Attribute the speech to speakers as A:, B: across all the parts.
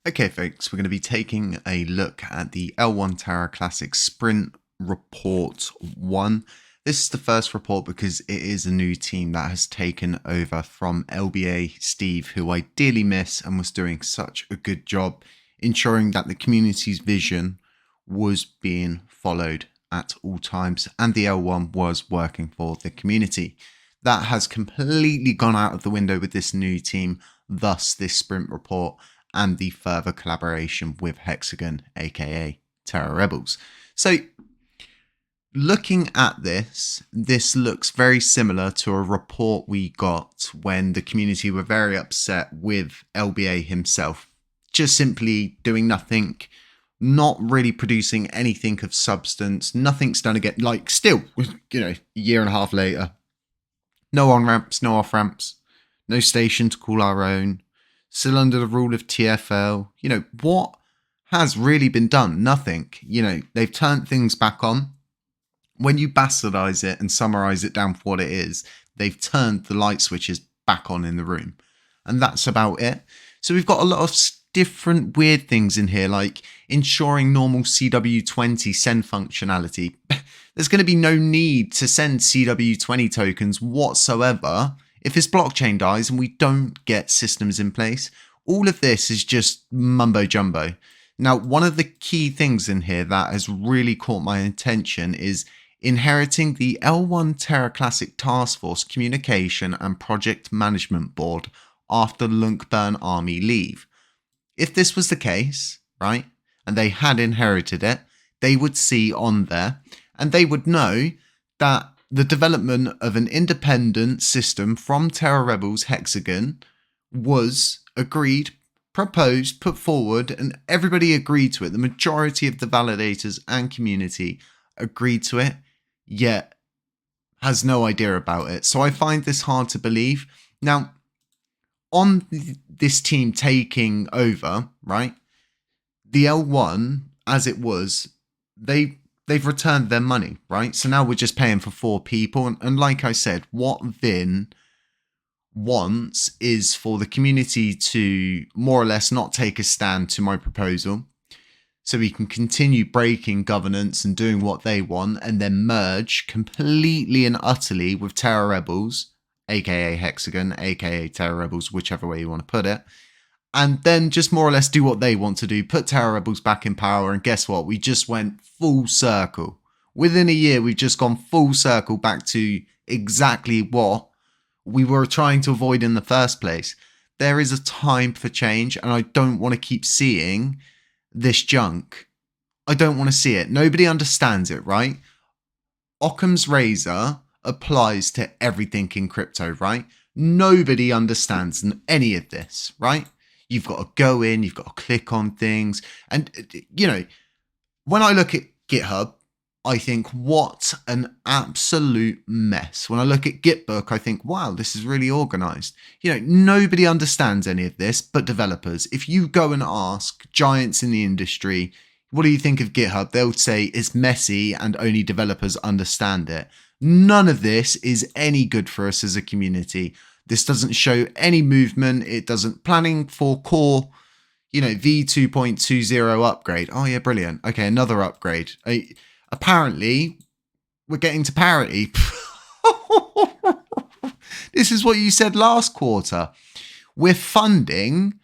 A: Okay folks, we're going to be taking a look at the L1 Terra Classic Sprint Report 1. This is the first report because it is a new team that has taken over from LBA Steve, who I dearly miss and was doing such a good job ensuring that the community's vision was being followed at all times and the L1 was working for the community. That has completely gone out of the window with this new team, thus this sprint report and the further collaboration with Hexagon, aka Terra Rebels. So looking at this looks very similar to a report we got when the community were very upset with LBA himself, just simply doing nothing, not really producing anything of substance, nothing's done again, like still, a year and a half later, no on-ramps, no off-ramps, no station to call our own, still under the rule of TFL. What has really been done? Nothing. They've turned things back on. When you bastardize it and summarize it down for what it is, they've turned the light switches back on in the room. And that's about it. So we've got a lot of different weird things in here, like ensuring normal CW20 send functionality. There's going to be no need to send CW20 tokens whatsoever if this blockchain dies and we don't get systems in place. All of this is just mumbo jumbo. Now, one of the key things in here that has really caught my attention is inheriting the L1 Terra Classic Task Force Communication and Project Management Board after LUNCBurn Army leave. If this was the case, right, and they had inherited it, they would see on there and they would know that the development of an independent system from Terra Rebels Hexagon was agreed, proposed, put forward, and everybody agreed to it. The majority of the validators and community agreed to it, yet has no idea about it. So I find this hard to believe. Now, on this team taking over, right, the L1, as it was, they've returned their money, right? So now we're just paying for 4 people. And like I said, what Vin wants is for the community to more or less not take a stand to my proposal, so we can continue breaking governance and doing what they want, and then merge completely and utterly with Terra Rebels, aka Hexagon, aka Terra Rebels, whichever way you want to put it. And then just more or less do what they want to do, put Terra Rebels back in power, and guess what? We just went full circle. Within a year, we've just gone full circle back to exactly what we were trying to avoid in the first place. There is a time for change, and I don't want to keep seeing this junk. I don't want to see it. Nobody understands it, right? Occam's razor applies to everything in crypto, right? Nobody understands any of this, right? You've got to go in, you've got to click on things. And, when I look at GitHub, I think, what an absolute mess. When I look at Gitbook, I think, wow, this is really organized. Nobody understands any of this but developers. If you go and ask giants in the industry, what do you think of GitHub? They'll say it's messy and only developers understand it. None of this is any good for us as a community. This doesn't show any movement. It doesn't planning for core, v2.20 upgrade. Oh yeah, brilliant. Okay, another upgrade. Apparently, we're getting to parity. This is what you said last quarter. We're funding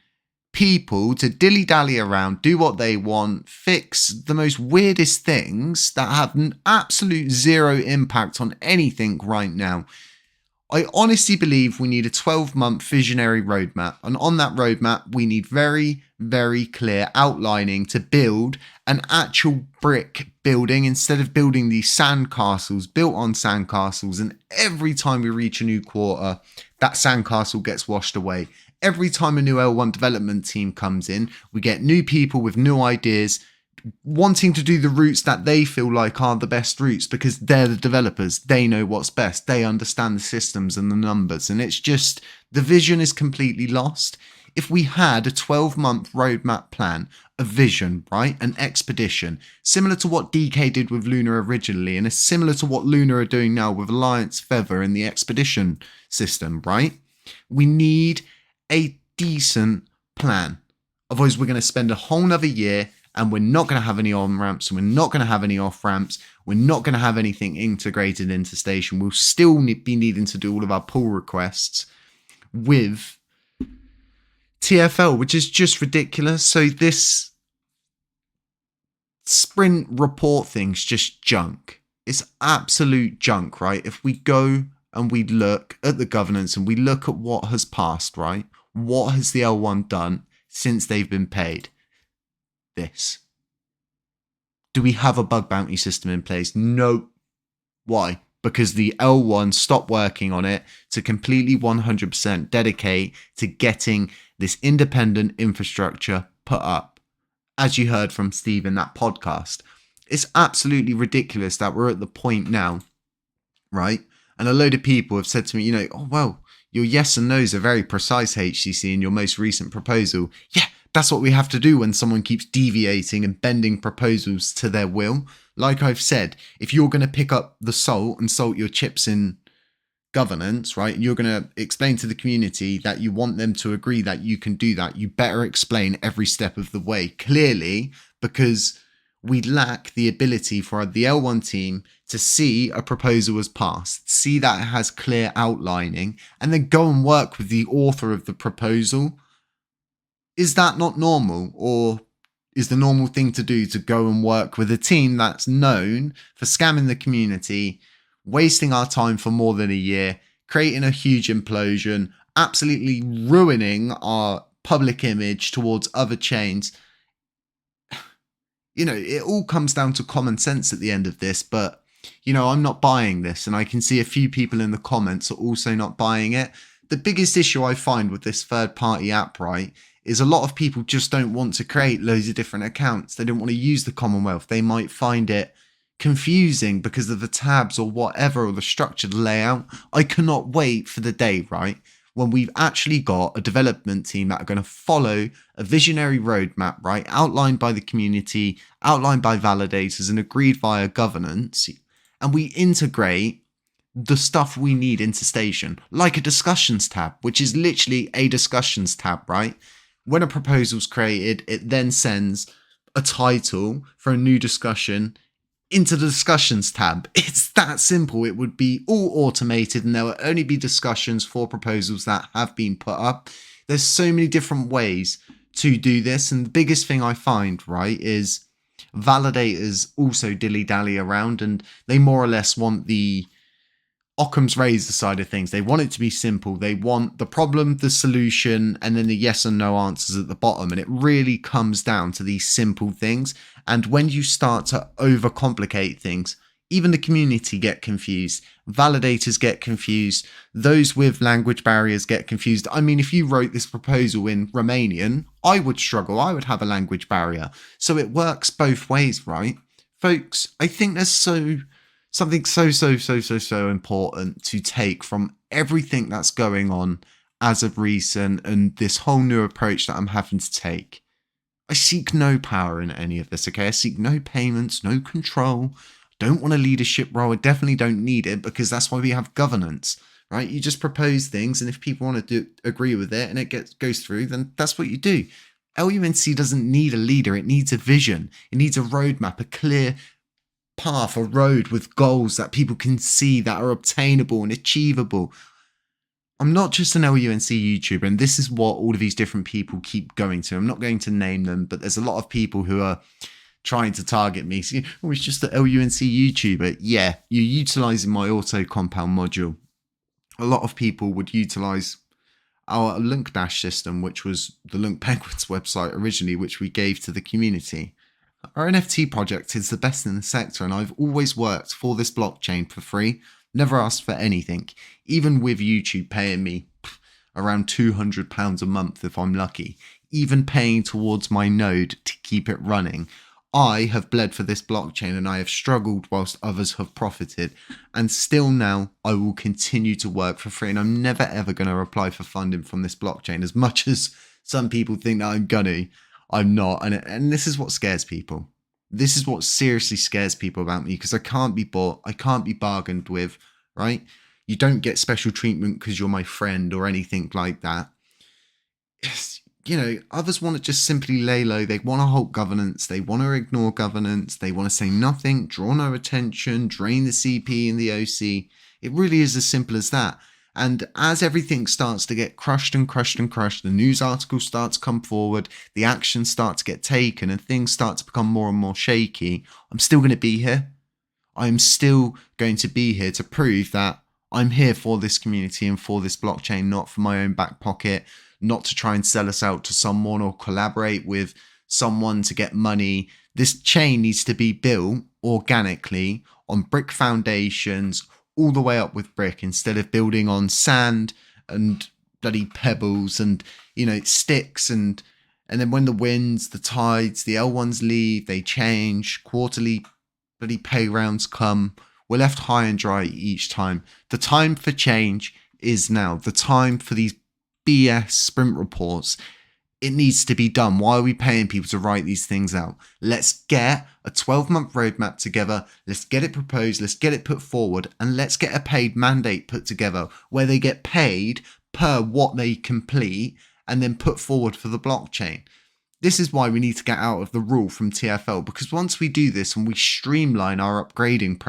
A: people to dilly-dally around, do what they want, fix the most weirdest things that have an absolute zero impact on anything right now. I honestly believe we need a 12-month visionary roadmap. And on that roadmap, we need very, very clear outlining to build an actual brick building instead of building these sandcastles built on sandcastles. And every time we reach a new quarter, that sandcastle gets washed away. Every time a new L1 development team comes in, we get new people with new ideas, wanting to do the routes that they feel like are the best routes because they're the developers. They know what's best. They understand the systems and the numbers. And it's just, the vision is completely lost. If we had a 12-month roadmap plan, a vision, right? An expedition, similar to what DK did with Luna originally, and is similar to what Luna are doing now with Alliance Feather in the expedition system, right? We need a decent plan. Otherwise, we're going to spend a whole nother year and we're not going to have any on-ramps, and we're not going to have any off-ramps. We're not going to have anything integrated into station. We'll still be needing to do all of our pull requests with TFL, which is just ridiculous. So this sprint report thing's just junk. It's absolute junk, right? If we go and we look at the governance and we look at what has passed, right? What has the L1 done since they've been paid? This. Do we have a bug bounty system in place? No. Why? Because the L1 stopped working on it to completely 100% dedicate to getting this independent infrastructure put up. As you heard from Steve in that podcast, it's absolutely ridiculous that we're at the point now, right? And a load of people have said to me, oh, well, your yes and no's are very precise, HCC, in your most recent proposal. Yeah, that's what we have to do when someone keeps deviating and bending proposals to their will. Like I've said, if you're going to pick up the salt and salt your chips in governance, right, and you're going to explain to the community that you want them to agree that you can do that, you better explain every step of the way clearly, because we lack the ability for the L1 team to see a proposal as passed, see that it has clear outlining, and then go and work with the author of the proposal. Is that not normal? Or is the normal thing to do to go and work with a team that's known for scamming the community, wasting our time for more than a year, creating a huge implosion, absolutely ruining our public image towards other chains? It all comes down to common sense at the end of this, but, I'm not buying this, and I can see a few people in the comments are also not buying it. The biggest issue I find with this third-party app, right, is a lot of people just don't want to create loads of different accounts. They don't want to use the Commonwealth. They might find it confusing because of the tabs or whatever, or the structure, the layout. I cannot wait for the day, right, when we've actually got a development team that are going to follow a visionary roadmap, right, outlined by the community, outlined by validators, and agreed via governance, and we integrate the stuff we need into station, like a discussions tab, which is literally a discussions tab, right? When a proposal's created, it then sends a title for a new discussion into the discussions tab. It's that simple. It would be all automated, and there will only be discussions for proposals that have been put up. There's so many different ways to do this, and the biggest thing I find, right, is validators also dilly-dally around, and they more or less want the Occam's razor side of things. They want it to be simple. They want the problem, the solution, and then the yes and no answers at the bottom. And it really comes down to these simple things. And when you start to overcomplicate things, even the community get confused. Validators get confused. Those with language barriers get confused. I mean, if you wrote this proposal in Romanian, I would struggle. I would have a language barrier. So it works both ways, right? Folks, I think there's something so important to take from everything that's going on as of recent, and this whole new approach that I'm having to take. I seek no power in any of this, okay? I seek no payments, no control. Don't want a leadership role. I definitely don't need it, because that's why we have governance, right? You just propose things, and if people want to agree with it and it goes through, then that's what you do. LUNC doesn't need a leader. It needs a vision. It needs a roadmap, a clear path, a road with goals that people can see that are obtainable and achievable. I'm not just an LUNC YouTuber, and this is what all of these different people keep going to. I'm not going to name them, but there's a lot of people who are trying to target me. So, oh, it's just the LUNC YouTuber. Yeah, you're utilizing my auto compound module. A lot of people would utilize our LUNC Dash system, which was the LUNC Penguins website originally, which we gave to the community. Our NFT project is the best in the sector, and I've always worked for this blockchain for free, never asked for anything, even with YouTube paying me around £200 a month if I'm lucky, even paying towards my node to keep it running. I have bled for this blockchain and I have struggled whilst others have profited. And still now I will continue to work for free. And I'm never ever going to apply for funding from this blockchain. As much as some people think that I'm gonna, I'm not. And this is what scares people. This is what seriously scares people about me, because I can't be bought. I can't be bargained with, right? You don't get special treatment because you're my friend or anything like that. You know, others want to just simply lay low. They want to halt governance. They want to ignore governance. They want to say nothing, draw no attention, drain the CP and the OC. It really is as simple as that. And as everything starts to get crushed and crushed and crushed, the news articles start to come forward, the actions start to get taken, and things start to become more and more shaky, I'm still going to be here. I'm still going to be here to prove that I'm here for this community and for this blockchain, not for my own back pocket, not to try and sell us out to someone or collaborate with someone to get money. This chain needs to be built organically on brick foundations, all the way up with brick, instead of building on sand and bloody pebbles and, you know, sticks. And then when the winds, the tides, the L1s leave, they change, quarterly bloody pay rounds come. We're left high and dry each time. The time for change is now. The time for these BS sprint reports, it needs to be done. Why are we paying people to write these things out? Let's get a 12-month roadmap together. Let's get it proposed. Let's get it put forward. And let's get a paid mandate put together where they get paid per what they complete and then put forward for the blockchain. This is why we need to get out of the rule from TFL, because once we do this and we streamline our upgrading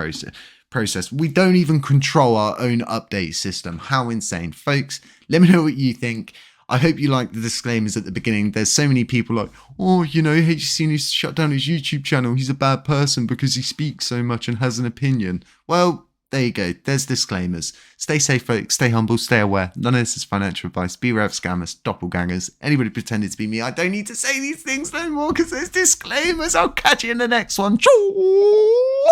A: process, we don't even control our own update system. How insane. Folks, let me know what you think. I hope you like the disclaimers at the beginning. There's so many people like, oh, you know, HC needs to shut down his YouTube channel. He's a bad person because he speaks so much and has an opinion. Well, there you go. There's disclaimers. Stay safe, folks. Stay humble. Stay aware. None of this is financial advice. Beware of scammers, doppelgangers, anybody pretending to be me. I don't need to say these things no more because there's disclaimers. I'll catch you in the next one. Choo!